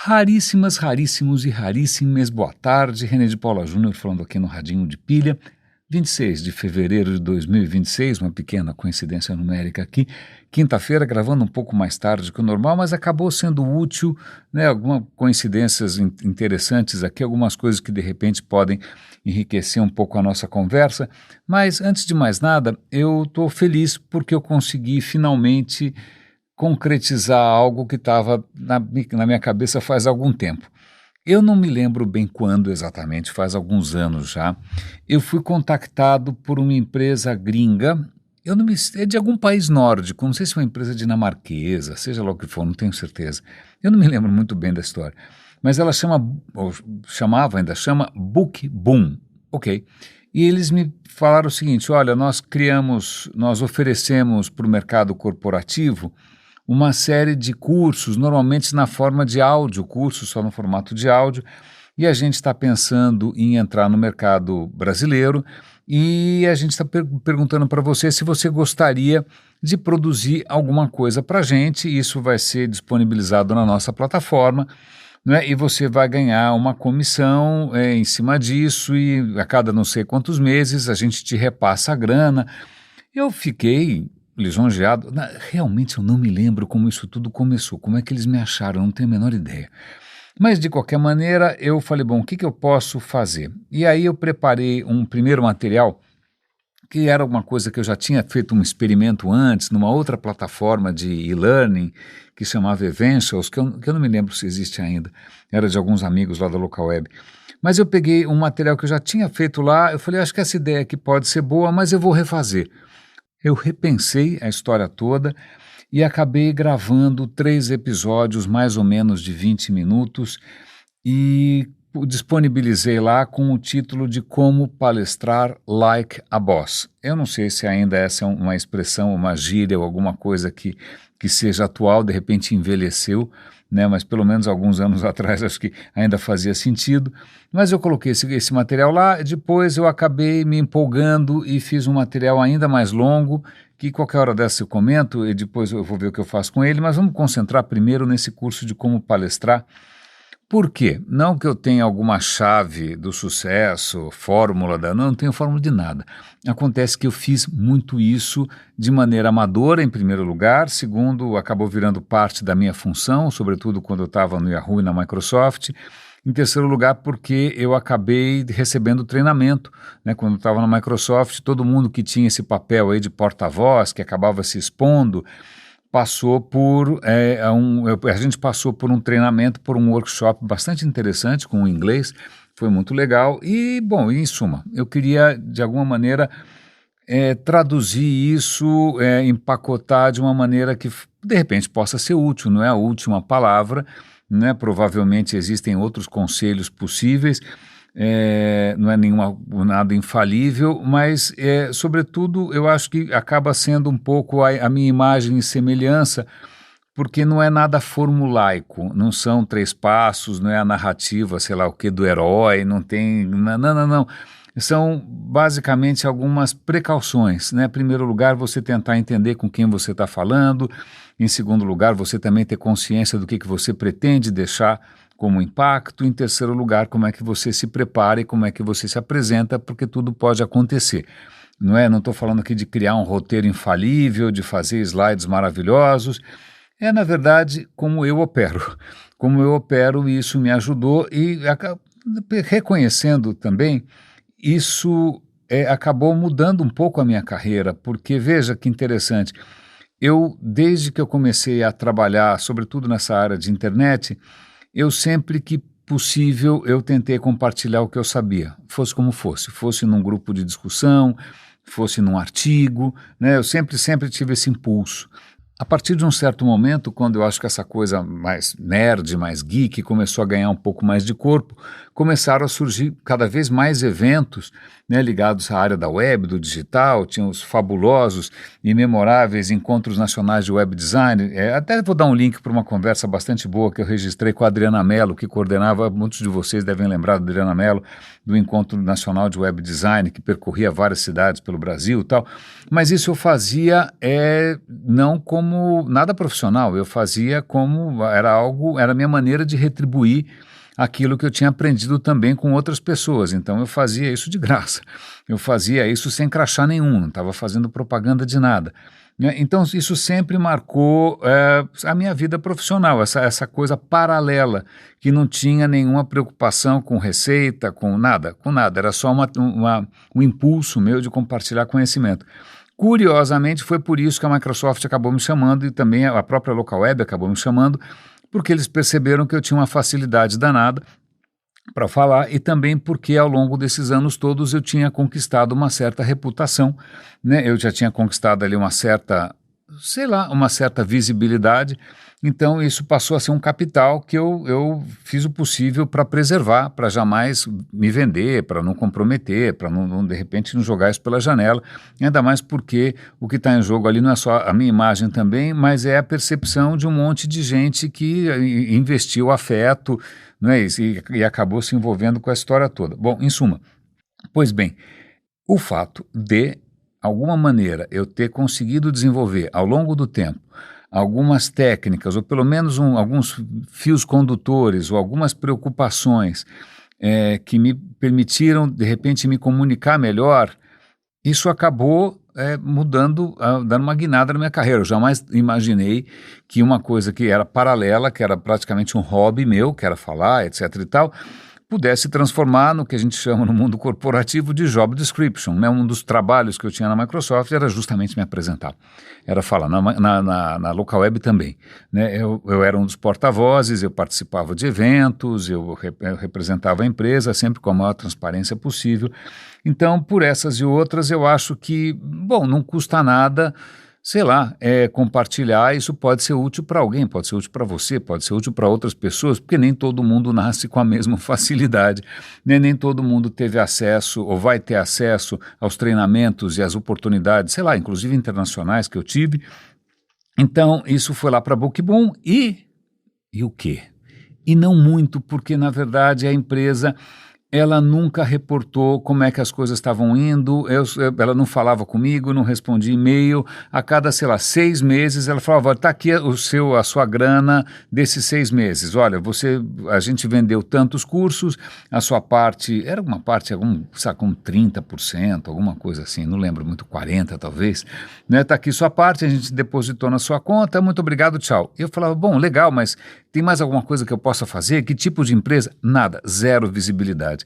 Raríssimas, raríssimos e raríssimas, boa tarde, René de Paula Júnior falando aqui no Radinho de Pilha, 26 de fevereiro de 2026, uma pequena coincidência numérica aqui, quinta-feira, gravando um pouco mais tarde que o normal, mas acabou sendo útil, né, algumas coincidências interessantes aqui, algumas coisas que de repente podem enriquecer um pouco a nossa conversa, mas antes de mais nada, eu estou feliz porque eu consegui finalmente concretizar algo que estava na minha cabeça faz algum tempo. Eu não me lembro bem quando exatamente, faz alguns anos já, eu fui contactado por uma empresa gringa, é de algum país nórdico, não sei se é uma empresa dinamarquesa, seja lá o que for, não tenho certeza. Eu não me lembro muito bem da história, mas ela ainda chama Book Boom, ok? E eles me falaram o seguinte, olha, nós oferecemos para o mercado corporativo uma série de cursos, normalmente na forma de áudio, cursos só no formato de áudio, e a gente está pensando em entrar no mercado brasileiro e a gente está perguntando para você se você gostaria de produzir alguma coisa para a gente, isso vai ser disponibilizado na nossa plataforma, né, e você vai ganhar uma comissão em cima disso e a cada não sei quantos meses a gente te repassa a grana. Eu fiquei lisonjeado. Realmente eu não me lembro como isso tudo começou, como é que eles me acharam, eu não tenho a menor ideia. Mas de qualquer maneira eu falei, bom, o que eu posso fazer? E aí eu preparei um primeiro material que era uma coisa que eu já tinha feito um experimento antes, numa outra plataforma de e-learning, que chamava Eventuals, que eu não me lembro se existe ainda, era de alguns amigos lá da Local Web. Mas eu peguei um material que eu já tinha feito lá, eu falei, acho que essa ideia aqui pode ser boa, mas eu vou refazer. Eu repensei a história toda e acabei gravando 3 episódios, mais ou menos de 20 minutos, e disponibilizei lá com o título de Como Palestrar Like a Boss. Eu não sei se ainda essa é uma expressão, uma gíria ou alguma coisa que seja atual, de repente envelheceu, né, mas pelo menos alguns anos atrás acho que ainda fazia sentido, mas eu coloquei esse material lá, depois eu acabei me empolgando e fiz um material ainda mais longo, que qualquer hora dessa eu comento e depois eu vou ver o que eu faço com ele, mas vamos concentrar primeiro nesse curso de como palestrar. Por quê? Não que eu tenha alguma chave do sucesso, não tenho fórmula de nada. Acontece que eu fiz muito isso de maneira amadora, em primeiro lugar. Segundo, acabou virando parte da minha função, sobretudo quando eu estava no Yahoo e na Microsoft. Em terceiro lugar, porque eu acabei recebendo treinamento, né? Quando eu estava na Microsoft, todo mundo que tinha esse papel aí de porta-voz, que acabava se expondo, passou por a gente passou por um treinamento, por um workshop bastante interessante com o inglês, foi muito legal e, bom, em suma, eu queria de alguma maneira traduzir isso, empacotar de uma maneira que de repente possa ser útil, não é a última palavra, né? Provavelmente existem outros conselhos possíveis, não é nada infalível, mas, sobretudo, eu acho que acaba sendo um pouco a minha imagem e semelhança, porque não é nada formulaico, não são 3 passos, não é a narrativa, sei lá o que, do herói, não tem... Não. São basicamente algumas precauções, né? Em primeiro lugar, você tentar entender com quem você está falando, em segundo lugar, você também ter consciência do que você pretende deixar como impacto, em terceiro lugar, como é que você se prepara e como é que você se apresenta, porque tudo pode acontecer. Não estou falando aqui de criar um roteiro infalível, de fazer slides maravilhosos, na verdade, como eu opero. Como eu opero, isso me ajudou e reconhecendo também, isso acabou mudando um pouco a minha carreira, porque veja que interessante, desde que eu comecei a trabalhar, sobretudo nessa área de internet, eu sempre que possível eu tentei compartilhar o que eu sabia, fosse como fosse num grupo de discussão, fosse num artigo, né? Eu sempre tive esse impulso. A partir de um certo momento, quando eu acho que essa coisa mais nerd, mais geek, começou a ganhar um pouco mais de corpo, começaram a surgir cada vez mais eventos, né, ligados à área da web, do digital. Tinha os fabulosos e memoráveis Encontros Nacionais de Web Design. Até vou dar um link para uma conversa bastante boa que eu registrei com a Adriana Mello, que coordenava, muitos de vocês devem lembrar da Adriana Mello, do Encontro Nacional de Web Design, que percorria várias cidades pelo Brasil e tal. Mas isso eu fazia não como nada profissional, eu fazia como era a minha maneira de retribuir aquilo que eu tinha aprendido também com outras pessoas. Então eu fazia isso de graça, eu fazia isso sem crachá nenhum, não estava fazendo propaganda de nada. Então isso sempre marcou a minha vida profissional, essa coisa paralela, que não tinha nenhuma preocupação com receita, com nada, era só um impulso meu de compartilhar conhecimento. Curiosamente, foi por isso que a Microsoft acabou me chamando, e também a própria LocalWeb acabou me chamando, porque eles perceberam que eu tinha uma facilidade danada para falar, e também porque ao longo desses anos todos eu tinha conquistado uma certa reputação, né? Eu já tinha conquistado ali uma certa visibilidade. Então isso passou a ser um capital que eu fiz o possível para preservar, para jamais me vender, para não comprometer, para não, de repente, não jogar isso pela janela, ainda mais porque o que está em jogo ali não é só a minha imagem também, mas é a percepção de um monte de gente que investiu afeto, não é isso? E acabou se envolvendo com a história toda. Bom, em suma, pois bem, o fato de, alguma maneira, eu ter conseguido desenvolver ao longo do tempo algumas técnicas, ou pelo menos alguns fios condutores, ou algumas preocupações que me permitiram, de repente, me comunicar melhor, isso acabou mudando, dando uma guinada na minha carreira. Eu jamais imaginei que uma coisa que era paralela, que era praticamente um hobby meu, que era falar, etc. e tal, pudesse transformar no que a gente chama no mundo corporativo de job description, né? Um dos trabalhos que eu tinha na Microsoft era justamente me apresentar, era falar, na LocalWeb também, né? Eu era um dos porta-vozes, eu participava de eventos, eu representava a empresa sempre com a maior transparência possível. Então, por essas e outras, eu acho que, bom, não custa nada, sei lá, compartilhar. Isso pode ser útil para alguém, pode ser útil para você, pode ser útil para outras pessoas, porque nem todo mundo nasce com a mesma facilidade, né? Nem todo mundo teve acesso ou vai ter acesso aos treinamentos e às oportunidades, sei lá, inclusive internacionais que eu tive. Então, isso foi lá para Bookboom e o quê? E não muito, porque na verdade a empresa, ela nunca reportou como é que as coisas estavam indo, ela não falava comigo, não respondia e-mail. A cada, 6 meses, ela falava, está aqui a sua grana desses 6 meses, olha, a gente vendeu tantos cursos, a sua parte, era uma parte, com 30%, alguma coisa assim, não lembro muito, 40% talvez, né? Está aqui sua parte, a gente depositou na sua conta, muito obrigado, tchau. Eu falava, bom, legal, mas tem mais alguma coisa que eu possa fazer? Que tipo de empresa? Nada, zero visibilidade.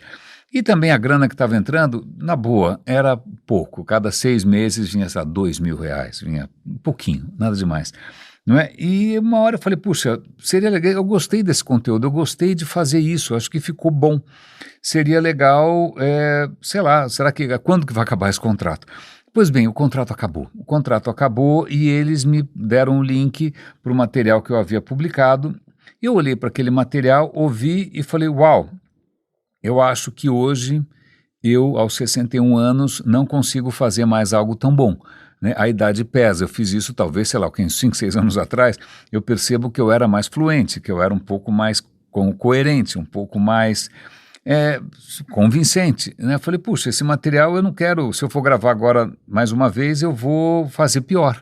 E também a grana que estava entrando, na boa, era pouco. Cada 6 meses vinha, R$2.000, vinha um pouquinho, nada demais. Não é? E uma hora eu falei, puxa, seria legal, eu gostei desse conteúdo, eu gostei de fazer isso, acho que ficou bom. Seria legal, quando que vai acabar esse contrato? Pois bem, o contrato acabou e eles me deram um link para o material que eu havia publicado. Eu olhei para aquele material, ouvi e falei, uau, eu acho que hoje eu, aos 61 anos, não consigo fazer mais algo tão bom, né? A idade pesa, eu fiz isso talvez, 5, 6 anos atrás, eu percebo que eu era mais fluente, que eu era um pouco mais coerente, um pouco mais convincente, né? Eu falei, puxa, esse material eu não quero, se eu for gravar agora mais uma vez, eu vou fazer pior.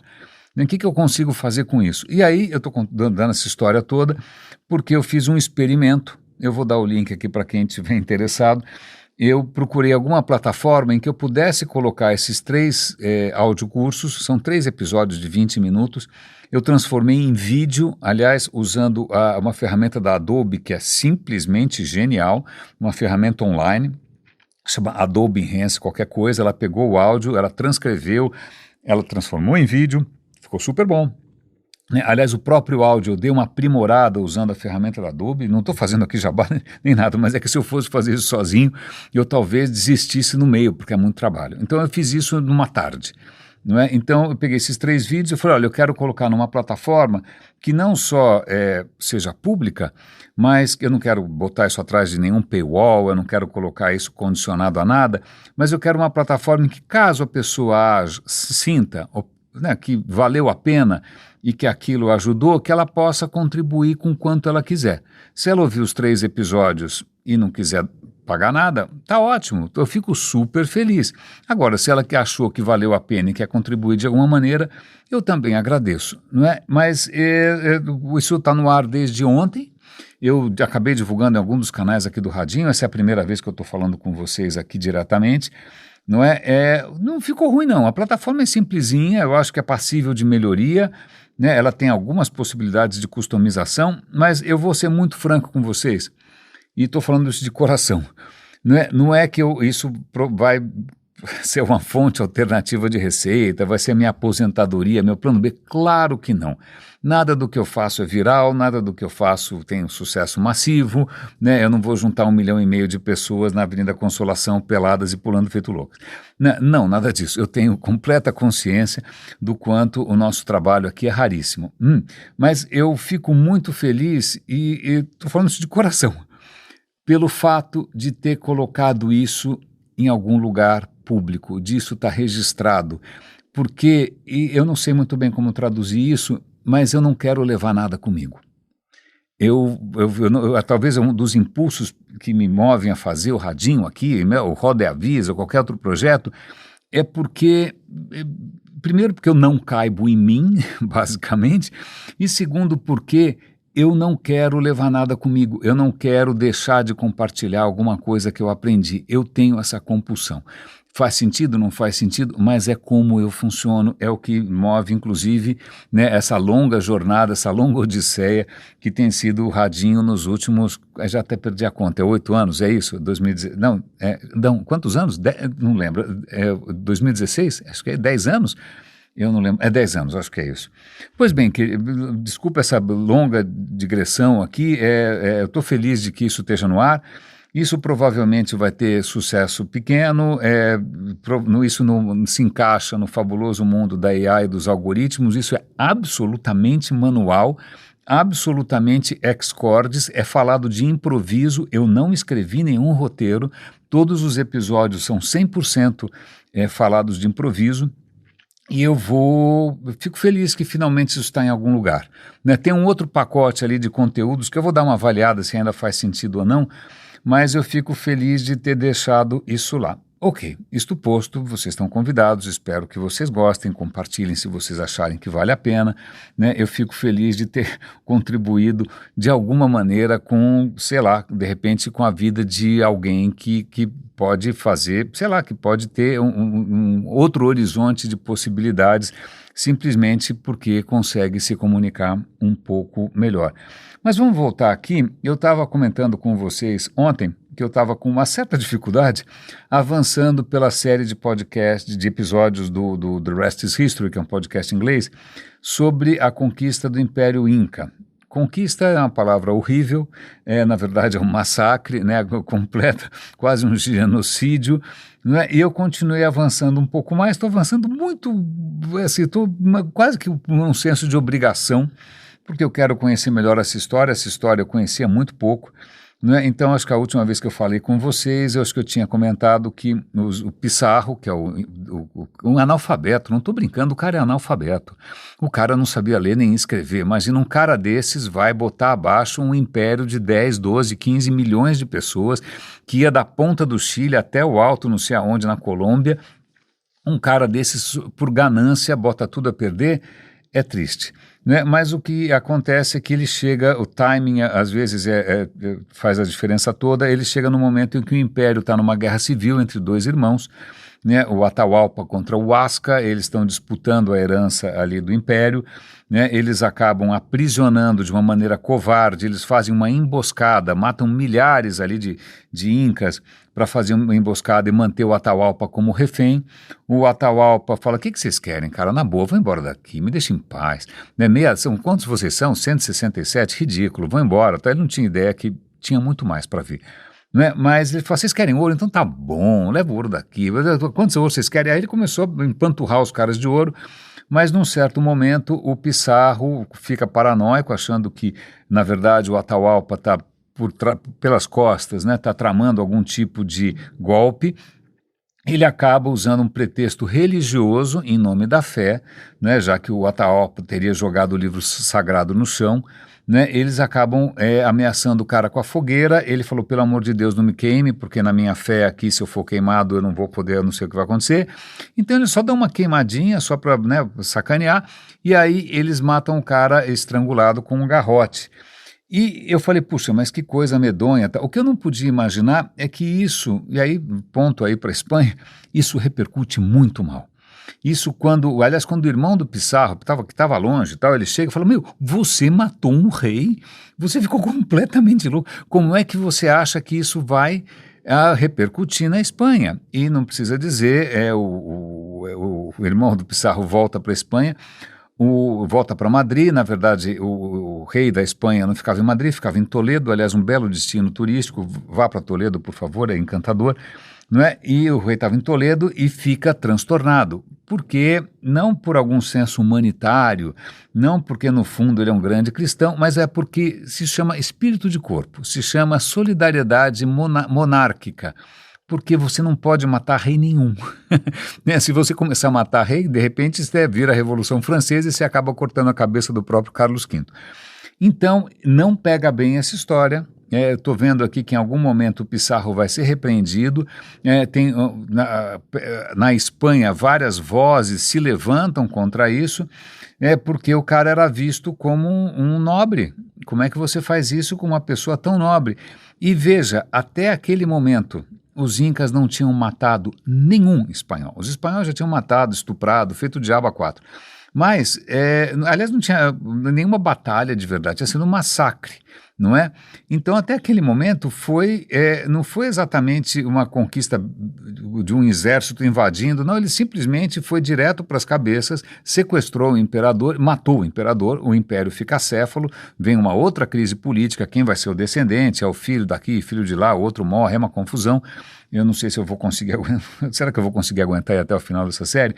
O que eu consigo fazer com isso? E aí eu estou dando essa história toda porque eu fiz um experimento. Eu vou dar o link aqui para quem estiver interessado. Eu procurei alguma plataforma em que eu pudesse colocar esses 3 audiocursos, são 3 episódios de 20 minutos, eu transformei em vídeo, aliás, usando uma ferramenta da Adobe que é simplesmente genial, uma ferramenta online, chama Adobe Enhance qualquer coisa, ela pegou o áudio, ela transcreveu, ela transformou em vídeo, ficou super bom. Aliás, o próprio áudio eu dei uma aprimorada usando a ferramenta da Adobe, não estou fazendo aqui jabá nem nada, mas é que se eu fosse fazer isso sozinho, eu talvez desistisse no meio, porque é muito trabalho. Então eu fiz isso numa tarde. não é? Então eu peguei esses 3 vídeos e falei, olha, eu quero colocar numa plataforma que não só seja pública, mas eu não quero botar isso atrás de nenhum paywall, eu não quero colocar isso condicionado a nada, mas eu quero uma plataforma em que caso a pessoa sinta, né, que valeu a pena e que aquilo ajudou, que ela possa contribuir com quanto ela quiser. Se ela ouvir os 3 episódios e não quiser pagar nada, tá ótimo, eu fico super feliz. Agora, se ela que achou que valeu a pena e quer contribuir de alguma maneira, eu também agradeço, não é? Mas isso está no ar desde ontem. Eu acabei divulgando em algum dos canais aqui do Radinho, essa é a primeira vez que eu estou falando com vocês aqui diretamente. Não não ficou ruim não, a plataforma é simplesinha, eu acho que é passível de melhoria, né? Ela tem algumas possibilidades de customização, mas eu vou ser muito franco com vocês, e estou falando isso de coração, não é que isso vai ser uma fonte alternativa de receita, vai ser minha aposentadoria, meu plano B, claro que não. Nada do que eu faço é viral, nada do que eu faço tem um sucesso massivo, né? Eu não vou juntar 1,5 milhão de pessoas na Avenida Consolação peladas e pulando feito loucas. Não, nada disso. Eu tenho completa consciência do quanto o nosso trabalho aqui é raríssimo. Mas eu fico muito feliz e estou falando isso de coração, pelo fato de ter colocado isso em algum lugar público, disso está registrado, porque eu não sei muito bem como traduzir isso, mas eu não quero levar nada comigo. Talvez um dos impulsos que me movem a fazer o Radinho aqui, o Roda e Avisa, ou qualquer outro projeto, é porque, primeiro, porque eu não caibo em mim, basicamente, e segundo, porque eu não quero levar nada comigo, eu não quero deixar de compartilhar alguma coisa que eu aprendi, eu tenho essa compulsão. Faz sentido, não faz sentido, mas é como eu funciono, é o que move, inclusive, né, essa longa jornada, essa longa odisseia que tem sido o Radinho nos últimos, já até perdi a conta, 8 anos, é isso? 2016, não, quantos anos? Não lembro, 2016? Acho que é 10 anos? Eu não lembro, é 10 anos, acho que é isso. Pois bem, desculpa essa longa digressão aqui, eu estou feliz de que isso esteja no ar. Isso provavelmente vai ter sucesso pequeno, isso não se encaixa no fabuloso mundo da AI e dos algoritmos, isso é absolutamente manual, absolutamente ex-cordis, é falado de improviso, eu não escrevi nenhum roteiro, todos os episódios são 100% falados de improviso. E eu fico feliz que finalmente isso está em algum lugar, né? Tem um outro pacote ali de conteúdos que eu vou dar uma avaliada se ainda faz sentido ou não, mas eu fico feliz de ter deixado isso lá. Ok, isto posto, vocês estão convidados, espero que vocês gostem, compartilhem se vocês acharem que vale a pena, né? Eu fico feliz de ter contribuído de alguma maneira com, sei lá, de repente com a vida de alguém que pode fazer, sei lá, que pode ter um outro horizonte de possibilidades, simplesmente porque consegue se comunicar um pouco melhor. Mas vamos voltar aqui, eu estava comentando com vocês ontem que eu estava com uma certa dificuldade avançando pela série de podcasts, de episódios do The Rest is History, que é um podcast em inglês, sobre a conquista do Império Inca. Conquista é uma palavra horrível, na verdade é um massacre, né, completo, quase um genocídio, né, e eu continuei avançando um pouco mais, estou avançando muito, assim, estou quase que num senso de obrigação, porque eu quero conhecer melhor essa história eu conhecia muito pouco, né? Então acho que a última vez que eu falei com vocês, eu acho que eu tinha comentado que o Pissarro, que é um analfabeto, não estou brincando, o cara é analfabeto, o cara não sabia ler nem escrever, imagina um cara desses vai botar abaixo um império de 10, 12, 15 milhões de pessoas, que ia da ponta do Chile até o alto, não sei aonde, na Colômbia, um cara desses por ganância bota tudo a perder, é triste. Né? Mas o que acontece é que ele chega, o timing às vezes faz a diferença toda, ele chega no momento em que o Império está numa guerra civil entre 2 irmãos, né? O Atahualpa contra o Huasca, eles estão disputando a herança ali do Império, né? Eles acabam aprisionando de uma maneira covarde, eles fazem uma emboscada, matam milhares ali de incas para fazer uma emboscada e manter o Atahualpa como refém. O Atahualpa fala, o que vocês querem, cara? Na boa, vão embora daqui, me deixem em paz. Né? Quantos vocês são? 167? Ridículo, vão embora. Então, ele não tinha ideia que tinha muito mais para vir. não é? Mas ele falou, vocês querem ouro? Então tá bom, leva o ouro daqui. Quantos ouros vocês querem? Aí ele começou a empanturrar os caras de ouro, mas num certo momento o Pissarro fica paranoico, achando que, na verdade, o Atahualpa está pelas costas, né? Está tramando algum tipo de golpe. Ele acaba usando um pretexto religioso em nome da fé, né, já que o Atahualpa teria jogado o livro sagrado no chão, né, eles acabam ameaçando o cara com a fogueira. Ele falou, pelo amor de Deus, não me queime, porque na minha fé aqui, se eu for queimado, eu não vou poder, eu não sei o que vai acontecer. Então ele só dá uma queimadinha, só para, né, sacanear, e aí eles matam o cara estrangulado com um garrote. E eu falei, puxa, mas que coisa medonha. O que eu não podia imaginar é que isso, e aí, ponto aí para a Espanha, isso repercute muito mal. Isso aliás, quando o irmão do Pissarro, que estava longe e tal, ele chega e fala, meu, você matou um rei? Você ficou completamente louco. Como é que você acha que isso vai repercutir na Espanha? E não precisa dizer, o irmão do Pissarro volta para a Espanha, volta para Madrid. Na verdade, o rei da Espanha não ficava em Madrid, ficava em Toledo, aliás, um belo destino turístico, vá para Toledo, por favor, é encantador, não é? E o rei estava em Toledo e fica transtornado, porque não por algum senso humanitário, não porque no fundo ele é um grande cristão, mas é porque se chama espírito de corpo, se chama solidariedade monárquica, porque você não pode matar rei nenhum. Né? Se você começar a matar rei, de repente você vira a Revolução Francesa e você acaba cortando a cabeça do próprio Carlos V. Então, não pega bem essa história. Estou vendo aqui que em algum momento o Pissarro vai ser repreendido. Tem na Espanha várias vozes se levantam contra isso, porque o cara era visto como um nobre. Como é que você faz isso com uma pessoa tão nobre? E veja, até aquele momento, os incas não tinham matado nenhum espanhol. Os espanhóis já tinham matado, estuprado, feito o diabo a quatro. Mas, aliás, não tinha nenhuma batalha de verdade, tinha sido um massacre, não é? Então, até aquele momento, não foi exatamente uma conquista de um exército invadindo, não, ele simplesmente foi direto para as cabeças, sequestrou o imperador, matou o imperador, o império fica acéfalo, vem uma outra crise política, quem vai ser o descendente, é o filho daqui, filho de lá, o outro morre, é uma confusão. Eu não sei se eu vou conseguir aguentar, será que eu vou conseguir aguentar até o final dessa série?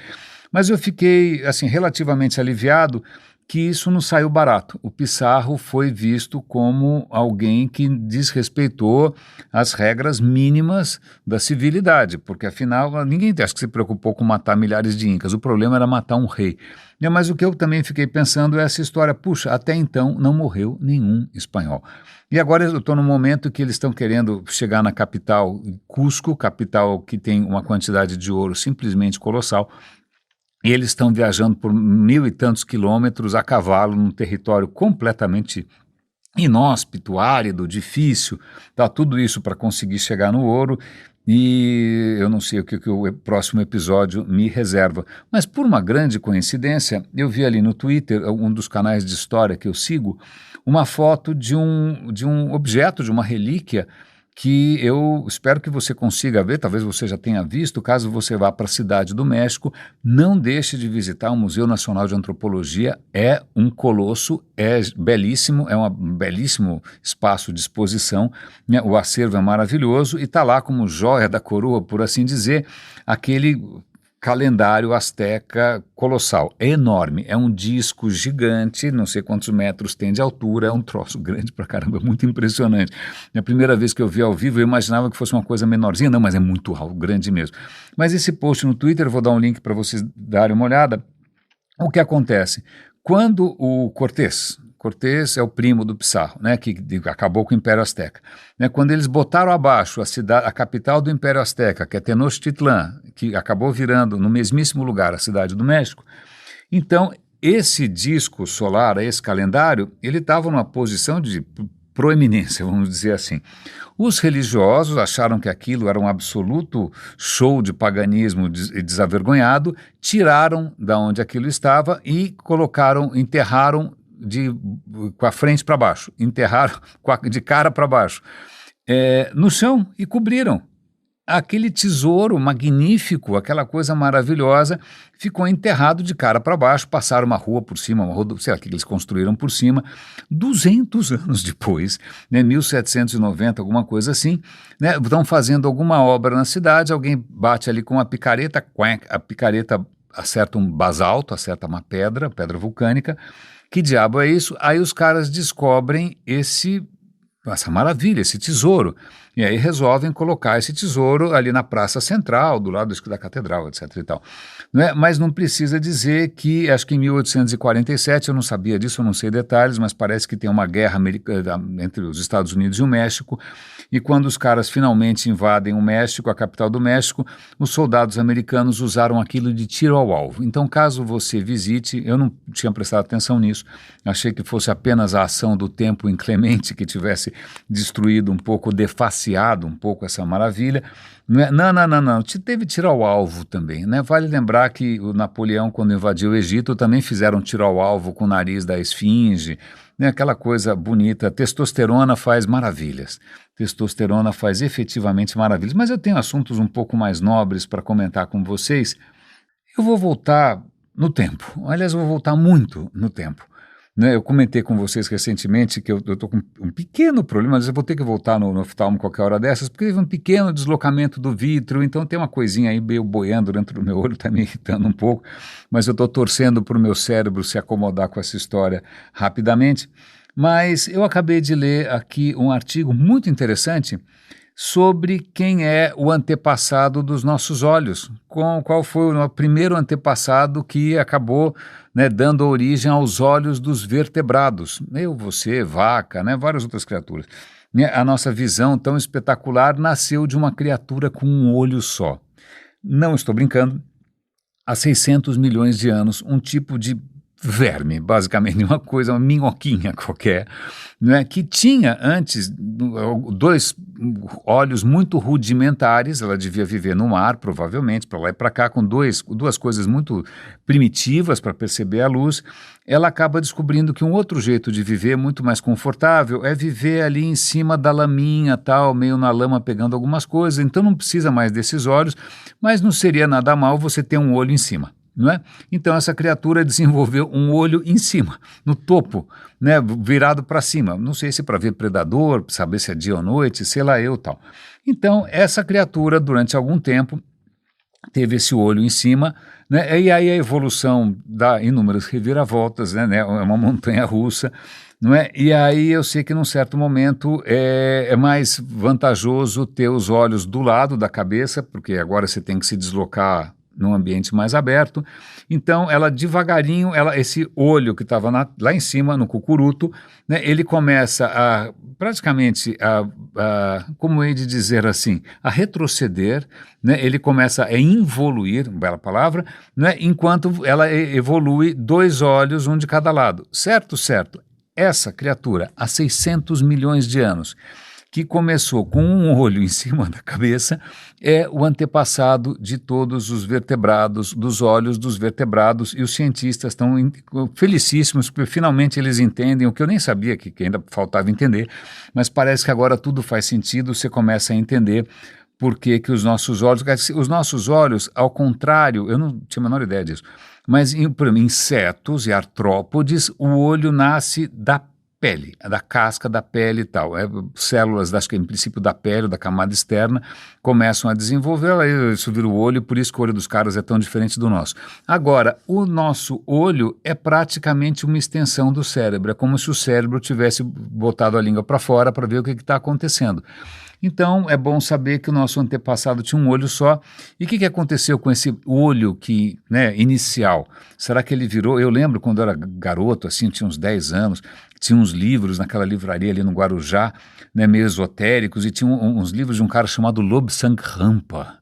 Mas eu fiquei, assim, relativamente aliviado que isso não saiu barato. O Pissarro foi visto como alguém que desrespeitou as regras mínimas da civilidade, porque afinal ninguém acho que se preocupou com matar milhares de incas, o problema era matar um rei. Mas o que eu também fiquei pensando é essa história, puxa, até então não morreu nenhum espanhol. E agora eu estou no momento que eles estão querendo chegar na capital, Cusco, capital que tem uma quantidade de ouro simplesmente colossal. E eles estão viajando por 1.000 e tantos quilômetros a cavalo num território completamente inóspito, árido, difícil, tá tudo isso para conseguir chegar no ouro, e eu não sei o que o próximo episódio me reserva. Mas por uma grande coincidência, eu vi ali no Twitter, um dos canais de história que eu sigo, uma foto de um objeto, de uma relíquia, que eu espero que você consiga ver, talvez você já tenha visto. Caso você vá para a Cidade do México, não deixe de visitar o Museu Nacional de Antropologia, é um colosso, é belíssimo, é um belíssimo espaço de exposição, né? O acervo é maravilhoso e está lá como joia da coroa, por assim dizer, aquele calendário asteca colossal, é enorme, é um disco gigante, não sei quantos metros tem de altura, é um troço grande pra caramba, muito impressionante. A primeira vez que eu vi ao vivo, eu imaginava que fosse uma coisa menorzinha, não, mas é muito alto, grande mesmo. Mas esse post no Twitter, eu vou dar um link para vocês darem uma olhada. O que acontece? Quando o Cortés é o primo do Pissarro, né, que acabou com o Império Azteca. Né, quando eles botaram abaixo a capital do Império Azteca, que é Tenochtitlán, que acabou virando no mesmíssimo lugar a Cidade do México, então esse disco solar, esse calendário, ele estava numa posição de proeminência, vamos dizer assim. Os religiosos acharam que aquilo era um absoluto show de paganismo desavergonhado, tiraram da onde aquilo estava e enterraram com a frente para baixo, enterraram de cara para baixo, no chão, e cobriram. aquele tesouro magnífico, aquela coisa maravilhosa, ficou enterrado de cara para baixo, passaram uma rua por cima, sei lá, que eles construíram por cima, 200 anos depois, né, 1790, alguma coisa assim, né, estão fazendo alguma obra na cidade, alguém bate ali com uma picareta, quack, a picareta acerta um basalto, acerta uma pedra vulcânica, que diabo é isso? Aí os caras descobrem essa maravilha, esse tesouro. E aí resolvem colocar esse tesouro ali na praça central, do lado da catedral, etc. e tal. Não é? Mas não precisa dizer que, acho que em 1847, eu não sabia disso, eu não sei detalhes, mas parece que tem uma guerra entre os Estados Unidos e o México, e quando os caras finalmente invadem o México, a capital do México, os soldados americanos usaram aquilo de tiro ao alvo. Então, caso você visite, eu não tinha prestado atenção nisso, achei que fosse apenas a ação do tempo inclemente que tivesse destruído um pouco, defaciado um pouco essa maravilha. Não. Teve tiro ao alvo também, né? Vale lembrar que o Napoleão, quando invadiu o Egito, também fizeram tiro ao alvo com o nariz da esfinge, né? Aquela coisa bonita. Testosterona faz maravilhas. Testosterona faz efetivamente maravilhas. Mas eu tenho assuntos um pouco mais nobres para comentar com vocês. Eu vou voltar no tempo. Aliás, eu vou voltar muito no tempo. Né, eu comentei com vocês recentemente que eu estou com um pequeno problema, mas eu vou ter que voltar no oftalmo qualquer hora dessas, porque teve um pequeno deslocamento do vítreo, então tem uma coisinha aí meio boiando dentro do meu olho, está me irritando um pouco, mas eu estou torcendo para o meu cérebro se acomodar com essa história rapidamente. Mas eu acabei de ler aqui um artigo muito interessante sobre quem é o antepassado dos nossos olhos, qual foi o primeiro antepassado que acabou, né, dando origem aos olhos dos vertebrados. Eu, você, vaca, né, várias outras criaturas. A nossa visão tão espetacular nasceu de uma criatura com um olho só. Não estou brincando. Há 600 milhões de anos, um tipo de verme, basicamente, uma coisa, uma minhoquinha qualquer, né, que tinha antes dois olhos muito rudimentares, ela devia viver no mar, provavelmente, para lá e para cá, com duas coisas muito primitivas para perceber a luz. Ela acaba descobrindo que um outro jeito de viver, muito mais confortável, é viver ali em cima da laminha, tal, meio na lama pegando algumas coisas, então não precisa mais desses olhos, mas não seria nada mal você ter um olho em cima. Não é? Então essa criatura desenvolveu um olho em cima, no topo, né, virado para cima. Não sei se para ver predador, para saber se é dia ou noite, sei lá eu tal. Então essa criatura durante algum tempo teve esse olho em cima, né, e aí a evolução dá inúmeras reviravoltas, né, é uma montanha russa. Não é? E aí eu sei que num certo momento é mais vantajoso ter os olhos do lado da cabeça, porque agora você tem que se deslocar num ambiente mais aberto. Então ela devagarinho, esse olho que estava lá em cima, no cucuruto, né, ele começa a praticamente, como hei de dizer assim, a retroceder, né, ele começa a involuir, bela palavra, né, enquanto ela evolui 2 olhos, um de cada lado. Certo. Essa criatura, há 600 milhões de anos, que começou com um olho em cima da cabeça, é o antepassado de todos os vertebrados, dos olhos dos vertebrados, e os cientistas estão felicíssimos, porque finalmente eles entendem o que eu nem sabia que ainda faltava entender, mas parece que agora tudo faz sentido, você começa a entender por que os nossos olhos, ao contrário, eu não tinha a menor ideia disso, mas por exemplo, insetos e artrópodes, o olho nasce da pele, da casca da pele e tal. Células, acho que em princípio da pele, da camada externa, começam a desenvolver, isso vira o olho, por isso que o olho dos caras é tão diferente do nosso. Agora, o nosso olho é praticamente uma extensão do cérebro, é como se o cérebro tivesse botado a língua para fora para ver o que está acontecendo. Então, é bom saber que o nosso antepassado tinha um olho só. E o que aconteceu com esse olho inicial? Será que ele virou? Eu lembro quando eu era garoto, assim, tinha uns 10 anos, tinha uns livros naquela livraria ali no Guarujá, né, meio esotéricos, e tinha uns livros de um cara chamado Lobsang Rampa.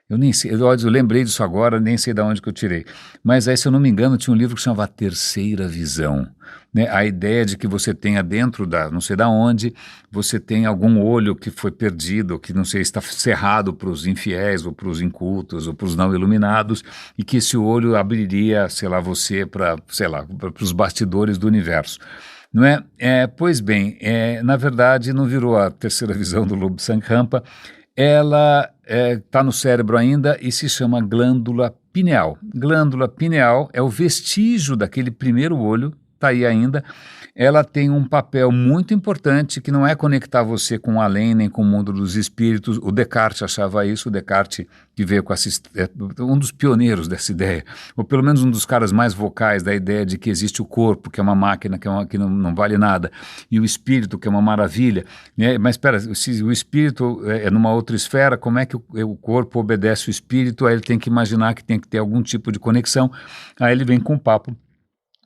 Eu nem sei, eu lembrei disso agora, nem sei de onde que eu tirei. Mas aí, se eu não me engano, tinha um livro que chamava A Terceira Visão. Né? A ideia de que você tenha dentro não sei da onde, você tem algum olho que foi perdido, que não sei, está cerrado para os infiéis, ou para os incultos, ou para os não iluminados, e que esse olho abriria, sei lá, você para os bastidores do universo. Não é? Pois bem, na verdade não virou A Terceira Visão do Lobsang Rampa. Ela está no cérebro ainda e se chama glândula pineal. Glândula pineal é o vestígio daquele primeiro olho, está aí ainda. Ela tem um papel muito importante que não é conectar você com o além, nem com o mundo dos espíritos. O Descartes achava isso, o Descartes que veio com um dos pioneiros dessa ideia, ou pelo menos um dos caras mais vocais da ideia de que existe o corpo, que é uma máquina, que não vale nada, e o espírito, que é uma maravilha, né? Mas espera, se o espírito é numa outra esfera, como é que o corpo obedece o espírito? Aí ele tem que imaginar que tem que ter algum tipo de conexão. Aí ele vem com o papo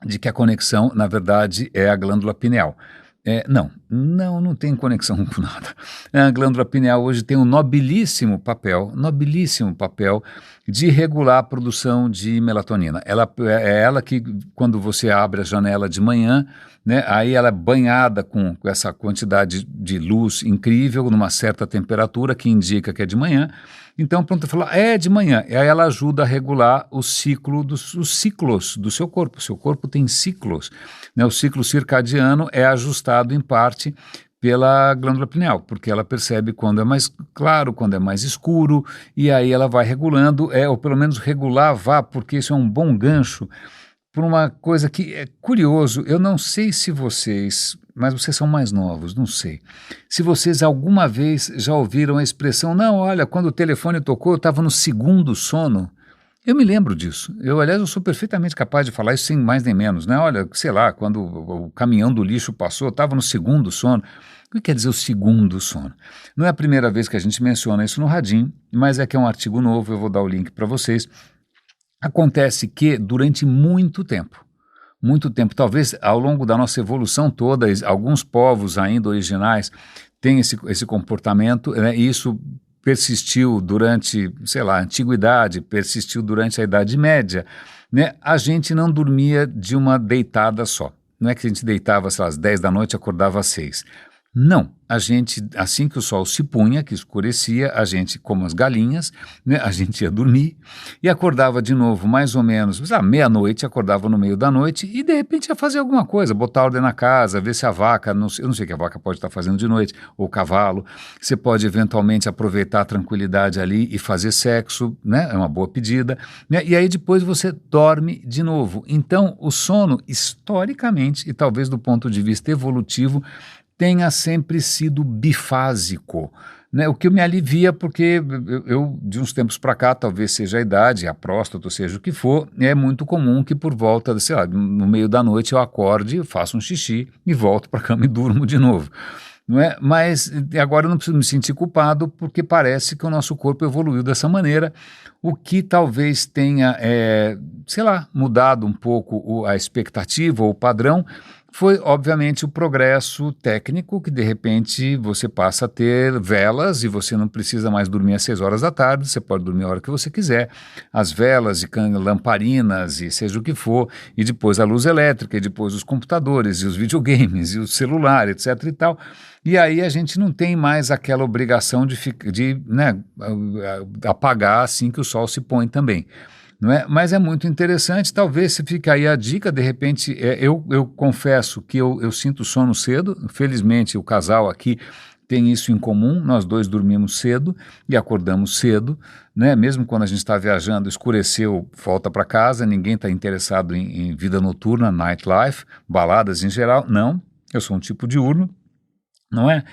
de que a conexão, na verdade, é a glândula pineal. Não tem conexão com nada. A glândula pineal hoje tem um nobilíssimo papel de regular a produção de melatonina. É ela que, quando você abre a janela de manhã, né, aí ela é banhada com essa quantidade de luz incrível, numa certa temperatura, que indica que é de manhã. Então, pronto, fala, é de manhã. E aí ela ajuda a regular os ciclos do seu corpo. O seu corpo tem ciclos, né? O ciclo circadiano é ajustado, em parte, pela glândula pineal, porque ela percebe quando é mais claro, quando é mais escuro, e aí ela vai regulando, ou pelo menos regular porque isso é um bom gancho por uma coisa que é curioso. Eu não sei se vocês, mas vocês são mais novos, não sei, se vocês alguma vez já ouviram a expressão, não, olha, quando o telefone tocou eu estava no segundo sono. Eu me lembro disso. Aliás, eu sou perfeitamente capaz de falar isso sem mais nem menos, né? Olha, sei lá, quando o caminhão do lixo passou, eu estava no segundo sono. O que quer dizer o segundo sono? Não é a primeira vez que a gente menciona isso no Radinho, mas é que é um artigo novo, eu vou dar o link para vocês. Acontece que durante muito tempo, talvez ao longo da nossa evolução toda, alguns povos ainda originais têm esse comportamento, né? E isso persistiu durante, sei lá, a antiguidade, persistiu durante a Idade Média, né? A gente não dormia de uma deitada só. Não é que a gente deitava, sei lá, às 10 da noite e acordava às 6. Não, a gente, assim que o sol se punha, que escurecia, a gente, como as galinhas, né, a gente ia dormir e acordava de novo mais ou menos, meia-noite, acordava no meio da noite e de repente ia fazer alguma coisa, botar ordem na casa, ver se a vaca, eu não sei o que a vaca pode estar fazendo de noite, ou o cavalo, você pode eventualmente aproveitar a tranquilidade ali e fazer sexo, né, é uma boa pedida, né, e aí depois você dorme de novo. Então o sono, historicamente, e talvez do ponto de vista evolutivo, tenha sempre sido bifásico, né? O que me alivia, porque eu de uns tempos para cá, talvez seja a idade, a próstata, ou seja o que for, é muito comum que por volta, sei lá, no meio da noite eu acorde, faço um xixi e volto para a cama e durmo de novo. Não é? Mas agora eu não preciso me sentir culpado, porque parece que o nosso corpo evoluiu dessa maneira, o que talvez tenha, sei lá, mudado um pouco a expectativa ou o padrão. Foi, obviamente, o progresso técnico, que de repente você passa a ter velas e você não precisa mais dormir às 6 horas da tarde, você pode dormir a hora que você quiser, as velas e lamparinas e seja o que for, e depois a luz elétrica, e depois os computadores e os videogames e o celular, etc. e tal. E aí a gente não tem mais aquela obrigação de né, apagar assim que o sol se põe também. Não é? Mas é muito interessante, talvez se fique aí a dica, de repente, eu confesso que eu sinto sono cedo, felizmente o casal aqui tem isso em comum, nós dois dormimos cedo e acordamos cedo, né? Mesmo quando a gente está viajando, escureceu, volta para casa, ninguém está interessado em vida noturna, nightlife, baladas em geral, não, eu sou um tipo diurno, não é?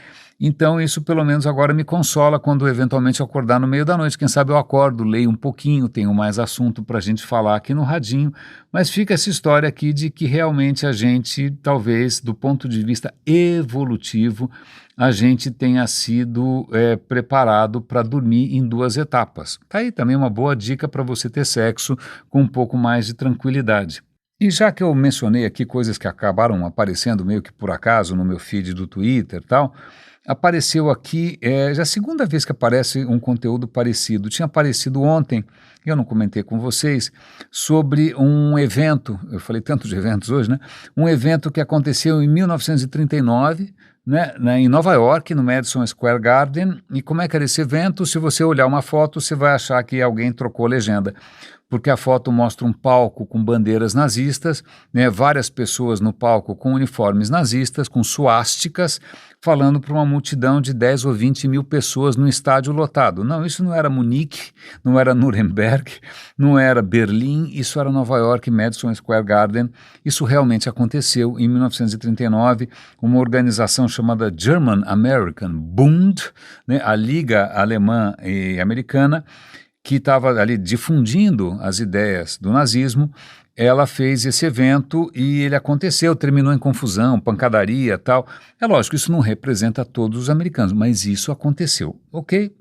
Então isso pelo menos agora me consola quando eventualmente eu acordar no meio da noite. Quem sabe eu acordo, leio um pouquinho, tenho mais assunto para a gente falar aqui no Radinho, mas fica essa história aqui de que realmente a gente, talvez do ponto de vista evolutivo, a gente tenha sido preparado para dormir em 2 etapas. Tá aí também uma boa dica para você ter sexo com um pouco mais de tranquilidade. E já que eu mencionei aqui coisas que acabaram aparecendo meio que por acaso no meu feed do Twitter e tal, apareceu aqui, já a segunda vez que aparece um conteúdo parecido. Tinha aparecido ontem, eu não comentei com vocês, sobre um evento, eu falei tanto de eventos hoje, né? Um evento que aconteceu em 1939, né, em Nova York, no Madison Square Garden. E como é que era esse evento? Se você olhar uma foto, você vai achar que alguém trocou a legenda. porque a foto mostra um palco com bandeiras nazistas, né, várias pessoas no palco com uniformes nazistas, com suásticas, falando para uma multidão de 10 ou 20 mil pessoas num estádio lotado. Não, isso não era Munique, não era Nuremberg, não era Berlim, isso era Nova York, Madison Square Garden. Isso realmente aconteceu em 1939, uma organização chamada German American Bund, né, a Liga Alemã e Americana, que estava ali difundindo as ideias do nazismo. Ela fez esse evento e ele aconteceu, terminou em confusão, pancadaria e tal. É lógico, isso não representa todos os americanos, mas isso aconteceu. Ok,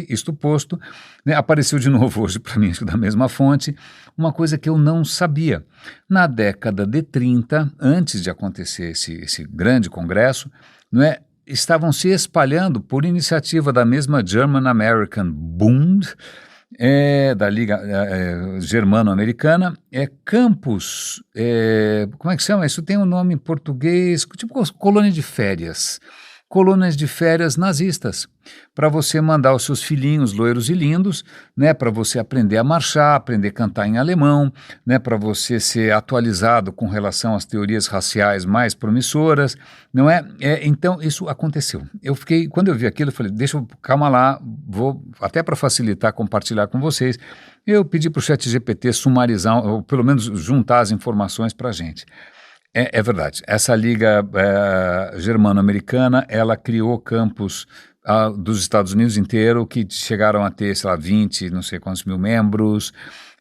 isto posto, né, apareceu de novo hoje para mim, da mesma fonte, uma coisa que eu não sabia. Na década de 30, antes de acontecer esse grande congresso, não é, estavam se espalhando por iniciativa da mesma German American Bund, da Liga Germano-Americana, campus, como é que chama? Isso tem um nome em português, tipo colônias de férias nazistas, para você mandar os seus filhinhos loiros e lindos, né, para você aprender a marchar, aprender a cantar em alemão, né, para você ser atualizado com relação às teorias raciais mais promissoras, não é? Então isso aconteceu. Quando eu vi aquilo, eu falei, calma lá, vou até para facilitar compartilhar com vocês. Eu pedi para o ChatGPT sumarizar, ou pelo menos juntar as informações para a gente. É verdade, essa Liga Germano-Americana, ela criou campos dos Estados Unidos inteiro, que chegaram a ter, sei lá, 20, não sei quantos mil membros.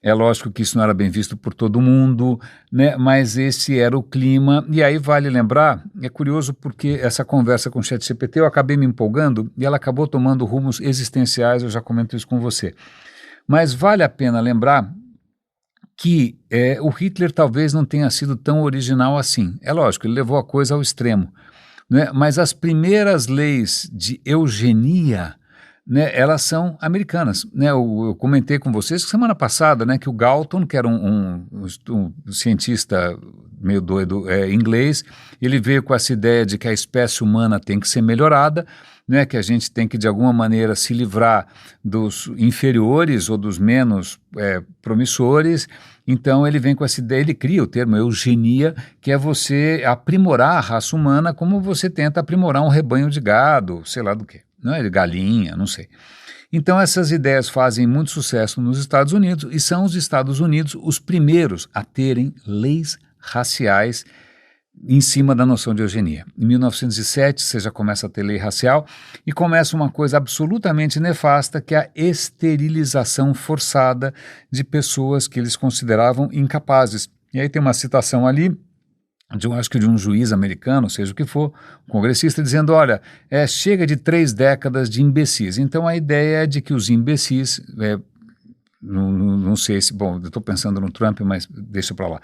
É lógico que isso não era bem visto por todo mundo, né? Mas esse era o clima. E aí vale lembrar, é curioso porque essa conversa com o ChatGPT eu acabei me empolgando e ela acabou tomando rumos existenciais, eu já comento isso com você. Mas vale a pena lembrar que o Hitler talvez não tenha sido tão original assim. É lógico, ele levou a coisa ao extremo, né? Mas as primeiras leis de eugenia, né, elas são americanas, né? Eu comentei com vocês que semana passada, né, que o Galton, que era um cientista meio doido inglês, ele veio com essa ideia de que a espécie humana tem que ser melhorada, né, que a gente tem que de alguma maneira se livrar dos inferiores ou dos menos promissores. Então ele vem com essa ideia, ele cria o termo eugenia, que é você aprimorar a raça humana como você tenta aprimorar um rebanho de gado, sei lá do que, não é, de galinha, não sei. Então essas ideias fazem muito sucesso nos Estados Unidos e são os Estados Unidos os primeiros a terem leis raciais em cima da noção de eugenia. Em 1907 você já começa a ter lei racial e começa uma coisa absolutamente nefasta, que é a esterilização forçada de pessoas que eles consideravam incapazes. E aí tem uma citação ali, acho que de um juiz americano, seja o que for, um congressista, dizendo, olha, chega de 3 décadas de imbecis. Então a ideia é de que os imbecis... Não sei se, bom, eu estou pensando no Trump, mas deixa para lá,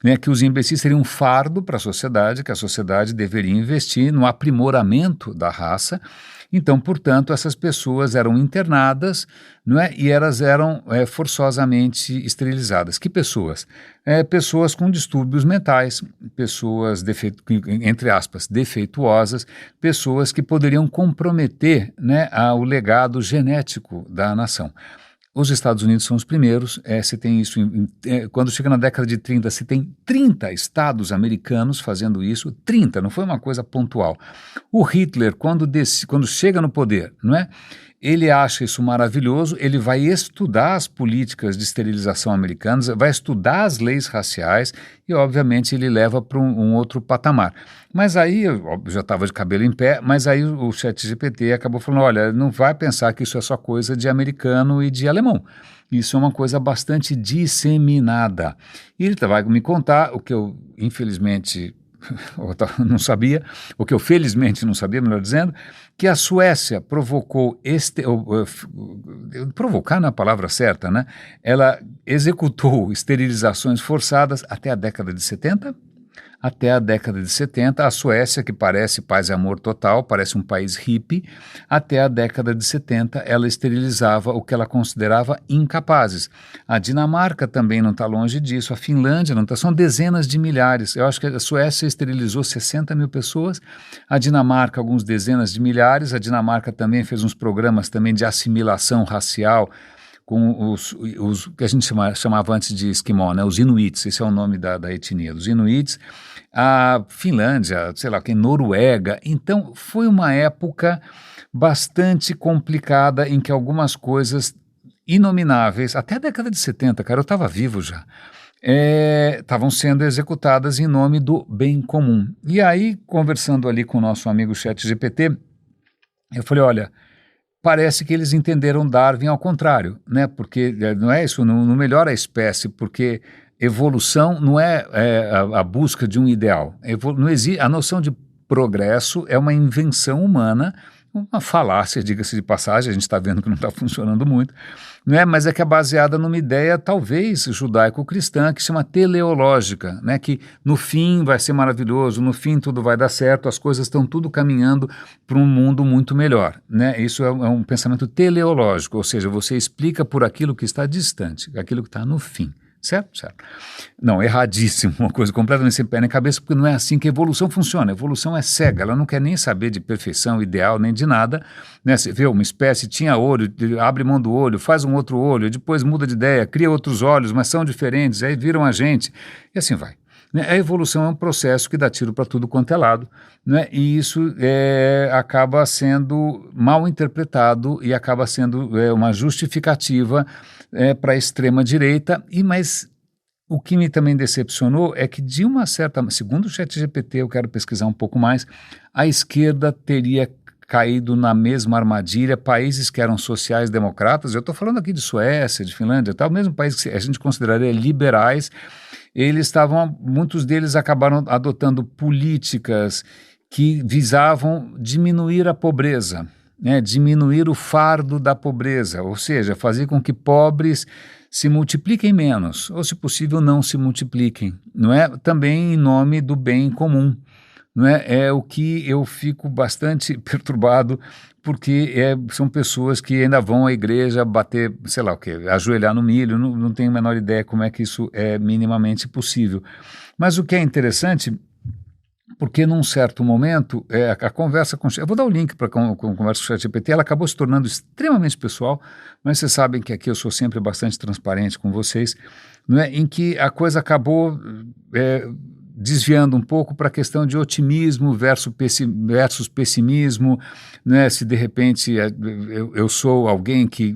né, que os imbecis seriam um fardo para a sociedade, que a sociedade deveria investir no aprimoramento da raça. Então, portanto, essas pessoas eram internadas, não é, e elas eram forçosamente esterilizadas. Que pessoas? Pessoas com distúrbios mentais, pessoas, entre aspas, defeituosas, pessoas que poderiam comprometer, né, o legado genético da nação. Os Estados Unidos são os primeiros, você tem isso, quando chega na década de 30, você tem 30 estados americanos fazendo isso, 30, não foi uma coisa pontual. O Hitler, quando chega no poder, não é? Ele acha isso maravilhoso, ele vai estudar as políticas de esterilização americanas, vai estudar as leis raciais e, obviamente, ele leva para um outro patamar. Mas aí, eu já estava de cabelo em pé, mas aí o ChatGPT acabou falando, olha, não vai pensar que isso é só coisa de americano e de alemão. Isso é uma coisa bastante disseminada. E ele vai me contar o que eu, infelizmente... não sabia, o que eu felizmente não sabia, melhor dizendo, que a Suécia provocou, provocar não é a palavra certa, né? Ela executou esterilizações forçadas até a década de 70. Até a década de 70, a Suécia, que parece paz e amor total, parece um país hippie, até a década de 70 ela esterilizava o que ela considerava incapazes. A Dinamarca também não está longe disso, a Finlândia não está, são dezenas de milhares. Eu acho que a Suécia esterilizou 60 mil pessoas, a Dinamarca algumas dezenas de milhares, a Dinamarca também fez uns programas também de assimilação racial com os que a gente chamava antes de esquimó, né, os inuits, esse é o nome da etnia, dos inuits, a Finlândia, sei lá, que Noruega. Então foi uma época bastante complicada em que algumas coisas inomináveis, até a década de 70, cara, eu estava vivo já, estavam sendo executadas em nome do bem comum. E aí, conversando ali com o nosso amigo ChatGPT, eu falei, olha, parece que eles entenderam Darwin ao contrário, né? Porque não é isso, não melhora a espécie, porque evolução não é, a busca de um ideal. Não existe, a noção de progresso é uma invenção humana, uma falácia, diga-se de passagem, a gente está vendo que não está funcionando muito, né? Mas é que é baseada numa ideia talvez judaico-cristã que se chama teleológica, né? Que no fim vai ser maravilhoso, no fim tudo vai dar certo, as coisas estão tudo caminhando para um mundo muito melhor, né? Isso é um pensamento teleológico, ou seja, você explica por aquilo que está distante, aquilo que está no fim. Certo? Certo. Não, erradíssimo, uma coisa completamente sem pé nem cabeça, porque não é assim que a evolução funciona. A evolução é cega, ela não quer nem saber de perfeição, ideal, nem de nada, né? Você vê uma espécie, tinha olho, abre mão do olho, faz um outro olho, depois muda de ideia, cria outros olhos, mas são diferentes, aí viram a gente, e assim vai. A evolução é um processo que dá tiro para tudo quanto é lado, né? E isso acaba sendo mal interpretado e acaba sendo uma justificativa para a extrema-direita, mas o que me também decepcionou é que de uma certa, segundo o ChatGPT, eu quero pesquisar um pouco mais, a esquerda teria caído na mesma armadilha, países que eram sociais-democratas, eu estou falando aqui de Suécia, de Finlândia, tal, mesmo país que a gente consideraria liberais, muitos deles acabaram adotando políticas que visavam diminuir a pobreza, né, diminuir o fardo da pobreza, ou seja, fazer com que pobres se multipliquem menos, ou se possível não se multipliquem, não é? Também em nome do bem comum, não é? É o que eu fico bastante perturbado, porque são pessoas que ainda vão à igreja bater, sei lá o quê, ajoelhar no milho, não tenho a menor ideia como é que isso é minimamente possível. Mas o que é interessante, porque num certo momento, a conversa com... Eu vou dar o link para a conversa com o ChatGPT, ela acabou se tornando extremamente pessoal, mas vocês sabem que aqui eu sou sempre bastante transparente com vocês, não é? Em que a coisa acabou desviando um pouco para a questão de otimismo versus pessimismo, né? Se de repente eu sou alguém que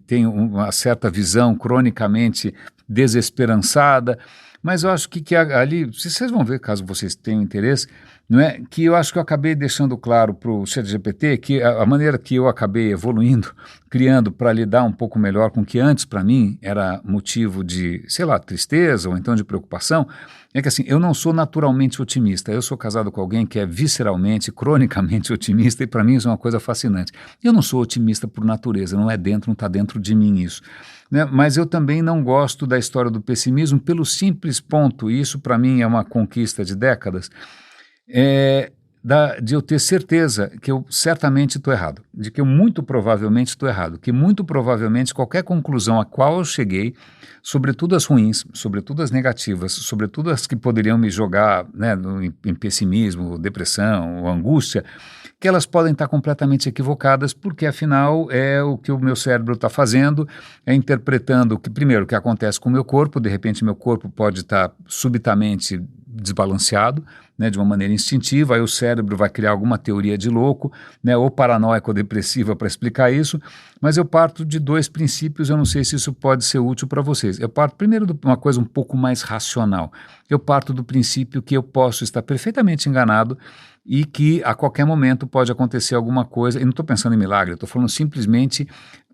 tem uma certa visão cronicamente desesperançada, mas eu acho que ali, vocês vão ver, caso vocês tenham interesse, não é? Que eu acho que eu acabei deixando claro para o ChatGPT que a maneira que eu acabei evoluindo, criando para lidar um pouco melhor com o que antes para mim era motivo de, sei lá, tristeza ou então de preocupação, é que assim, eu não sou naturalmente otimista, eu sou casado com alguém que é visceralmente, cronicamente otimista e para mim isso é uma coisa fascinante. Eu não sou otimista por natureza, não está dentro de mim isso. Né? Mas eu também não gosto da história do pessimismo pelo simples ponto, e isso para mim é uma conquista de décadas, de eu ter certeza que eu certamente estou errado, de que eu muito provavelmente estou errado, que muito provavelmente qualquer conclusão a qual eu cheguei, sobretudo as ruins, sobretudo as negativas, sobretudo as que poderiam me jogar, né, em pessimismo, depressão ou angústia, que elas podem estar completamente equivocadas, porque afinal é o que o meu cérebro está fazendo, é interpretando que, primeiro, o que acontece com o meu corpo, de repente meu corpo pode estar subitamente desbalanceado, né, de uma maneira instintiva, aí o cérebro vai criar alguma teoria de louco, né, ou paranoica ou depressiva para explicar isso, mas eu parto de dois princípios, eu não sei se isso pode ser útil para vocês. Eu parto primeiro de uma coisa um pouco mais racional, eu parto do princípio que eu posso estar perfeitamente enganado e que a qualquer momento pode acontecer alguma coisa, e não estou pensando em milagre, estou falando simplesmente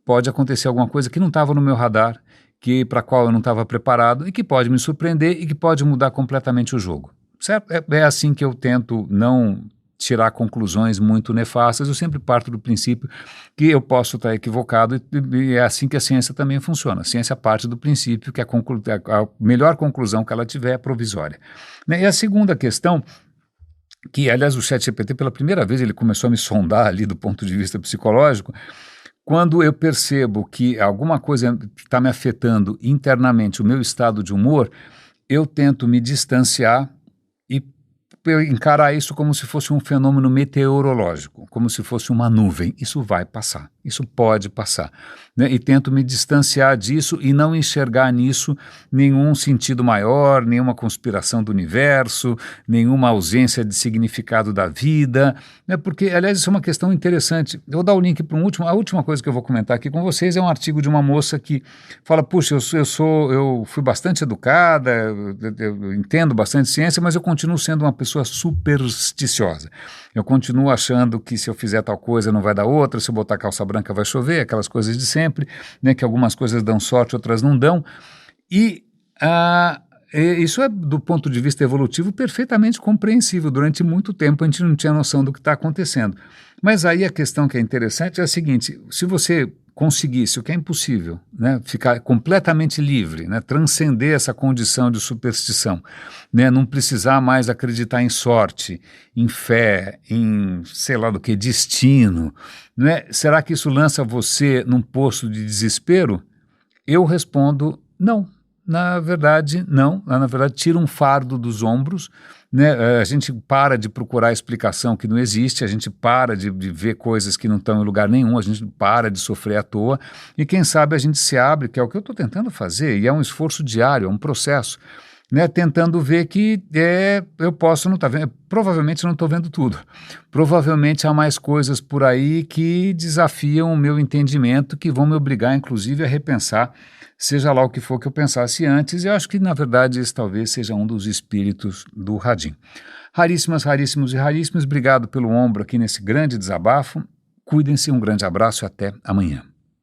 pode acontecer alguma coisa que não estava no meu radar, para a qual eu não estava preparado e que pode me surpreender e que pode mudar completamente o jogo. Certo? É assim que eu tento não tirar conclusões muito nefastas, eu sempre parto do princípio que eu posso estar equivocado e é assim que a ciência também funciona. A ciência parte do princípio que a melhor conclusão que ela tiver é provisória. Né? E a segunda questão, que aliás o ChatGPT pela primeira vez ele começou a me sondar ali do ponto de vista psicológico, quando eu percebo que alguma coisa está me afetando internamente o meu estado de humor, eu tento me distanciar e encarar isso como se fosse um fenômeno meteorológico, como se fosse uma nuvem. Isso vai passar. isso pode passar, né? E tento me distanciar disso e não enxergar nisso nenhum sentido maior, nenhuma conspiração do universo, nenhuma ausência de significado da vida, né? Porque, aliás, isso é uma questão interessante. Eu vou dar o link para a última coisa que eu vou comentar aqui com vocês é um artigo de uma moça que fala, puxa, eu fui bastante educada, eu entendo bastante ciência, mas eu continuo sendo uma pessoa supersticiosa. Eu continuo achando que se eu fizer tal coisa não vai dar outra, se eu botar calça branca vai chover, aquelas coisas de sempre, né, que algumas coisas dão sorte, outras não dão. E isso é, do ponto de vista evolutivo, perfeitamente compreensível. Durante muito tempo a gente não tinha noção do que está acontecendo. Mas aí a questão que é interessante é a seguinte, se você conseguisse, o que é impossível, né, ficar completamente livre, né, transcender essa condição de superstição, né, não precisar mais acreditar em sorte, em fé, em sei lá do que, destino, né, será que isso lança você num poço de desespero? Eu respondo não. Na verdade, não. Na verdade, tira um fardo dos ombros, né? A gente para de procurar explicação que não existe, a gente para de ver coisas que não estão em lugar nenhum, a gente para de sofrer à toa e quem sabe a gente se abre, que é o que eu estou tentando fazer, e é um esforço diário, é um processo, né, tentando ver que eu posso não estar vendo, provavelmente não estou vendo tudo, provavelmente há mais coisas por aí que desafiam o meu entendimento, que vão me obrigar inclusive a repensar, seja lá o que for que eu pensasse antes, e eu acho que na verdade esse talvez seja um dos espíritos do Radim. Raríssimas, raríssimos e raríssimos, obrigado pelo ombro aqui nesse grande desabafo, cuidem-se, um grande abraço e até amanhã.